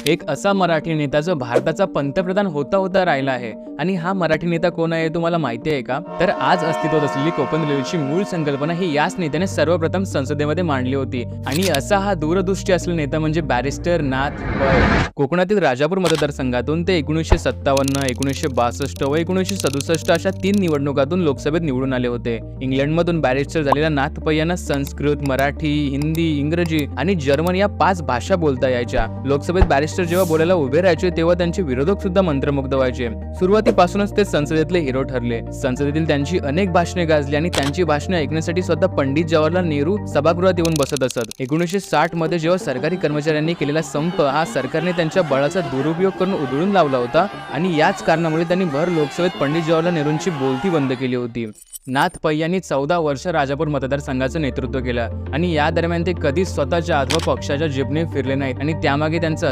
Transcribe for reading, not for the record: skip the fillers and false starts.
एक असा मराठी नेता जो भारताचा पंतप्रधान होता होता राहिला आहे आणि हा मराठी नेता कोण आहे तुम्हाला माहिती आहे का? तर आज अस्तित्वात असलेली कोकण रेल्वेची मूळ संकल्पना ही याच नेत्याने सर्वप्रथम संसदेमध्ये मांडली होती आणि असा हा दूरदृष्टी असलेला नेता म्हणजे बॅरिस्टर नाथ पै. कोकणातील राजापूर मतदारसंघातून ते 1957, 1962 व 1967 अशा 3 निवडणुकातून लोकसभेत निवडून आले होते. इंग्लंडमधून बॅरिस्टर झालेल्या नाथ पै यांना संस्कृत, मराठी, हिंदी, इंग्रजी आणि जर्मन या 5 भाषा बोलता यायच्या. लोकसभेत बॅरिस्टर जेव्हा बोलायला उभे राहायचे तेव्हा त्यांचे विरोधक सुद्धा मंत्रमुग्ध व्हायचे. सुरुवातीपासूनच ते संसदेतले हिरो ठरले. संसदेतील त्यांची अनेक भाषणे गाजली आणि त्यांची भाषणे ऐकण्यासाठी स्वतः पंडित जवाहरलाल नेहरू सभागृहात येऊन बसत असत. 1960 मध्ये जेव्हा सरकारी कर्मचाऱ्यांनी केलेला संप हा सरकारने त्यांच्या बळाचा दुरुपयोग करून उधळून लावला होता आणि याच कारणामुळे त्यांनी भर लोकसभेत पंडित जवाहरलाल नेहरूंची बोलती बंद केली होती. नाथ पै यांनी 14 वर्ष राजापूर मतदारसंघाचं नेतृत्व केलं आणि या दरम्यान ते कधीच स्वतःच्या अथवा पक्षाच्या जिभने फिरले नाहीत आणि त्यामागे त्यांचं